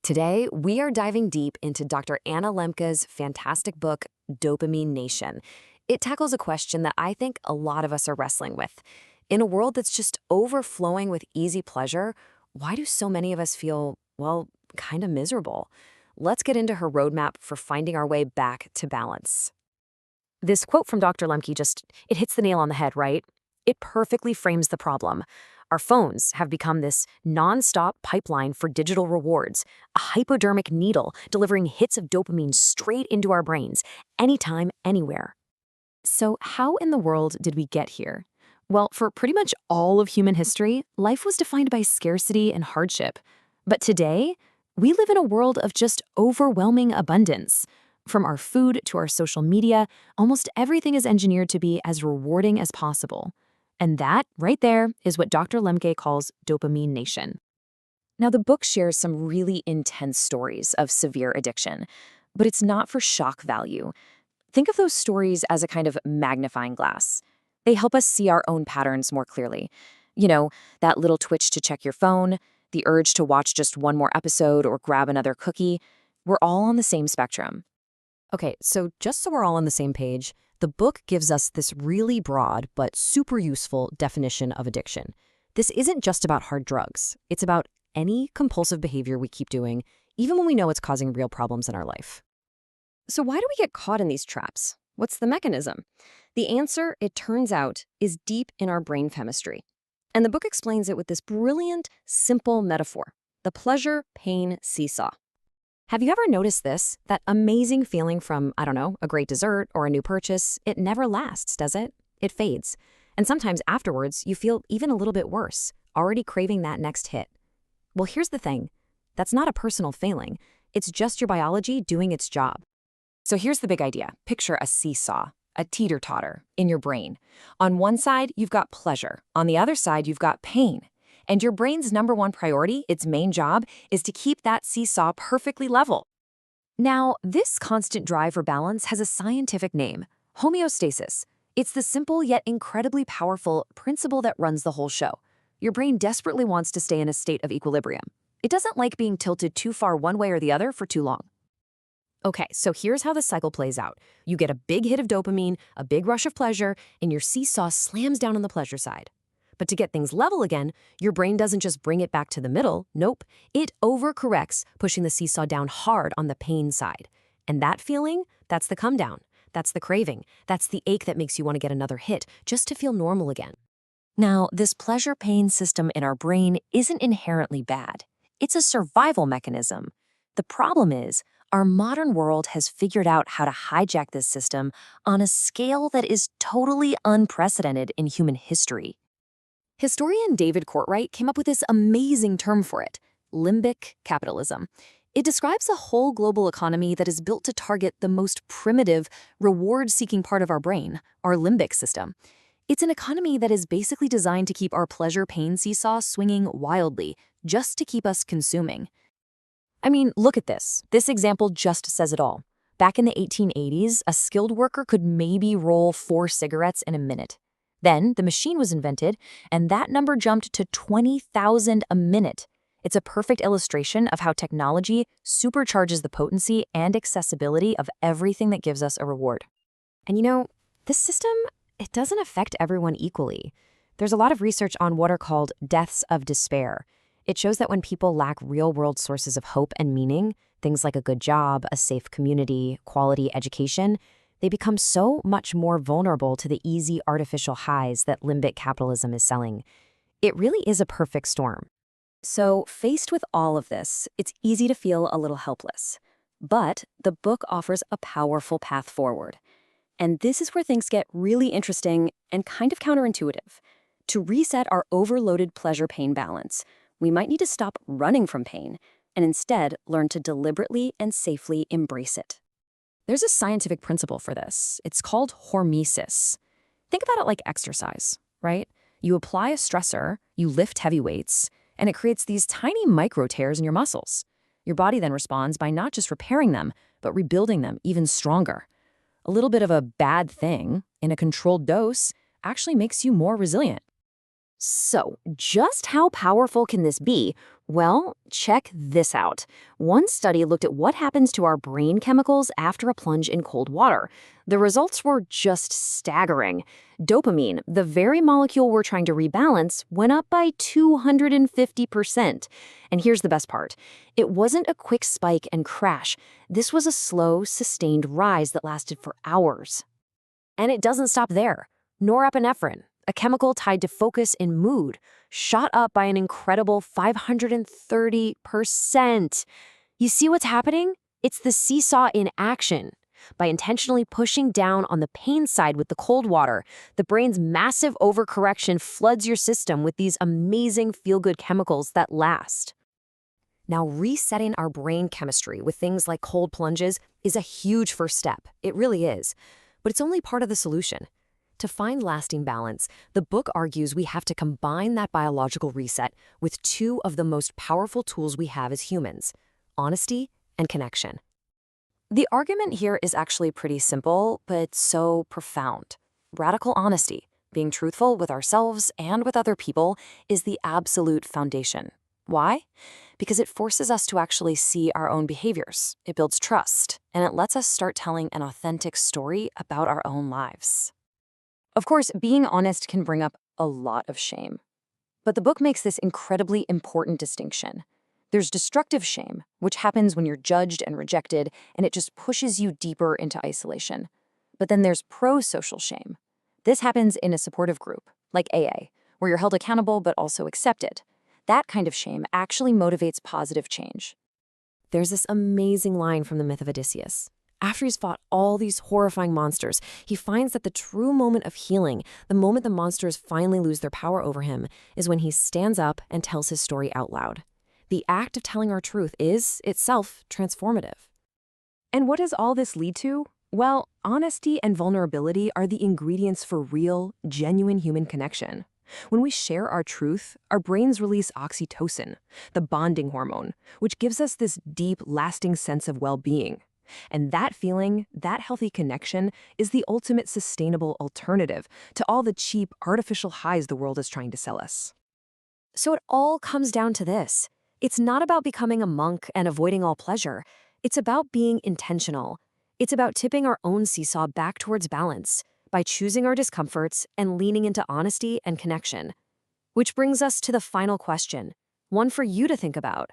Today, we are diving deep into Dr. Anna Lemke's fantastic book, Dopamine Nation. It tackles a question that I think a lot of us are wrestling with. In a world that's just overflowing with easy pleasure, why do so many of us feel, well, kind of miserable? Let's get into her roadmap for finding our way back to balance. This quote from Dr. Lemke it hits the nail on the head, right? It perfectly frames the problem. Our phones have become this nonstop pipeline for digital rewards, a hypodermic needle delivering hits of dopamine straight into our brains, anytime, anywhere. So how in the world did we get here? Well, for pretty much all of human history, life was defined by scarcity and hardship. But today, we live in a world of just overwhelming abundance. From our food to our social media, almost everything is engineered to be as rewarding as possible. And that, right there, is what Dr. Lemke calls Dopamine Nation. Now, the book shares some really intense stories of severe addiction, but it's not for shock value. Think of those stories as a kind of magnifying glass. They help us see our own patterns more clearly. You know, that little twitch to check your phone, the urge to watch just one more episode or grab another cookie. We're all on the same spectrum. Okay, so just so we're all on the same page, the book gives us this really broad but super useful definition of addiction. This isn't just about hard drugs. It's about any compulsive behavior we keep doing, even when we know it's causing real problems in our life. So why do we get caught in these traps? What's the mechanism? The answer, it turns out, is deep in our brain chemistry. And the book explains it with this brilliant, simple metaphor, the pleasure-pain seesaw. Have you ever noticed this? That amazing feeling from, I don't know, a great dessert or a new purchase, it never lasts, does it? It fades. And sometimes afterwards, you feel even a little bit worse, already craving that next hit. Well, here's the thing. That's not a personal failing. It's just your biology doing its job. So here's the big idea. Picture a seesaw, a teeter-totter in your brain. On one side, you've got pleasure. On the other side, you've got pain. And your brain's number one priority, its main job, is to keep that seesaw perfectly level. Now, this constant drive for balance has a scientific name, homeostasis. It's the simple yet incredibly powerful principle that runs the whole show. Your brain desperately wants to stay in a state of equilibrium. It doesn't like being tilted too far one way or the other for too long. Okay, so here's how the cycle plays out. You get a big hit of dopamine, a big rush of pleasure, and your seesaw slams down on the pleasure side. But to get things level again, your brain doesn't just bring it back to the middle. Nope. It overcorrects, pushing the seesaw down hard on the pain side. And that feeling, that's the come down. That's the craving. That's the ache that makes you want to get another hit, just to feel normal again. Now, this pleasure-pain system in our brain isn't inherently bad. It's a survival mechanism. The problem is, our modern world has figured out how to hijack this system on a scale that is totally unprecedented in human history. Historian David Courtwright came up with this amazing term for it, limbic capitalism. It describes a whole global economy that is built to target the most primitive, reward-seeking part of our brain, our limbic system. It's an economy that is basically designed to keep our pleasure-pain seesaw swinging wildly, just to keep us consuming. I mean, look at this. This example just says it all. Back in the 1880s, a skilled worker could maybe roll 4 cigarettes in a minute. Then the machine was invented, and that number jumped to 20,000 a minute. It's a perfect illustration of how technology supercharges the potency and accessibility of everything that gives us a reward. And you know, this system, it doesn't affect everyone equally. There's a lot of research on what are called deaths of despair. It shows that when people lack real-world sources of hope and meaning, things like a good job, a safe community, quality education, they become so much more vulnerable to the easy artificial highs that limbic capitalism is selling. It really is a perfect storm. So, faced with all of this, it's easy to feel a little helpless. But the book offers a powerful path forward. And this is where things get really interesting and kind of counterintuitive. To reset our overloaded pleasure-pain balance, we might need to stop running from pain and instead learn to deliberately and safely embrace it. There's a scientific principle for this. It's called hormesis. Think about it like exercise, right? You apply a stressor, you lift heavy weights, and it creates these tiny micro tears in your muscles. Your body then responds by not just repairing them, but rebuilding them even stronger. A little bit of a bad thing in a controlled dose actually makes you more resilient. So, just how powerful can this be Well, check this out. One study looked at what happens to our brain chemicals after a plunge in cold water. The results were just staggering. Dopamine, the very molecule we're trying to rebalance, went up by 250%. And here's the best part. It wasn't a quick spike and crash. This was a slow, sustained rise that lasted for hours. And it doesn't stop there. Norepinephrine, a chemical tied to focus and mood, shot up by an incredible 530%. You see what's happening? It's the seesaw in action. By intentionally pushing down on the pain side with the cold water, the brain's massive overcorrection floods your system with these amazing feel-good chemicals that last. Now, resetting our brain chemistry with things like cold plunges is a huge first step. It really is. But it's only part of the solution. To find lasting balance, the book argues we have to combine that biological reset with two of the most powerful tools we have as humans: honesty and connection. The argument here is actually pretty simple, but so profound. Radical honesty, being truthful with ourselves and with other people, is the absolute foundation. Why? Because it forces us to actually see our own behaviors. It builds trust, and it lets us start telling an authentic story about our own lives. Of course, being honest can bring up a lot of shame. But the book makes this incredibly important distinction. There's destructive shame, which happens when you're judged and rejected, and it just pushes you deeper into isolation. But then there's pro-social shame. This happens in a supportive group, like AA, where you're held accountable but also accepted. That kind of shame actually motivates positive change. There's this amazing line from the myth of Odysseus. After he's fought all these horrifying monsters, he finds that the true moment of healing, the moment the monsters finally lose their power over him, is when he stands up and tells his story out loud. The act of telling our truth is, itself, transformative. And what does all this lead to? Well, honesty and vulnerability are the ingredients for real, genuine human connection. When we share our truth, our brains release oxytocin, the bonding hormone, which gives us this deep, lasting sense of well-being. And that feeling, that healthy connection, is the ultimate sustainable alternative to all the cheap, artificial highs the world is trying to sell us. So it all comes down to this. It's not about becoming a monk and avoiding all pleasure. It's about being intentional. It's about tipping our own seesaw back towards balance by choosing our discomforts and leaning into honesty and connection. Which brings us to the final question, one for you to think about.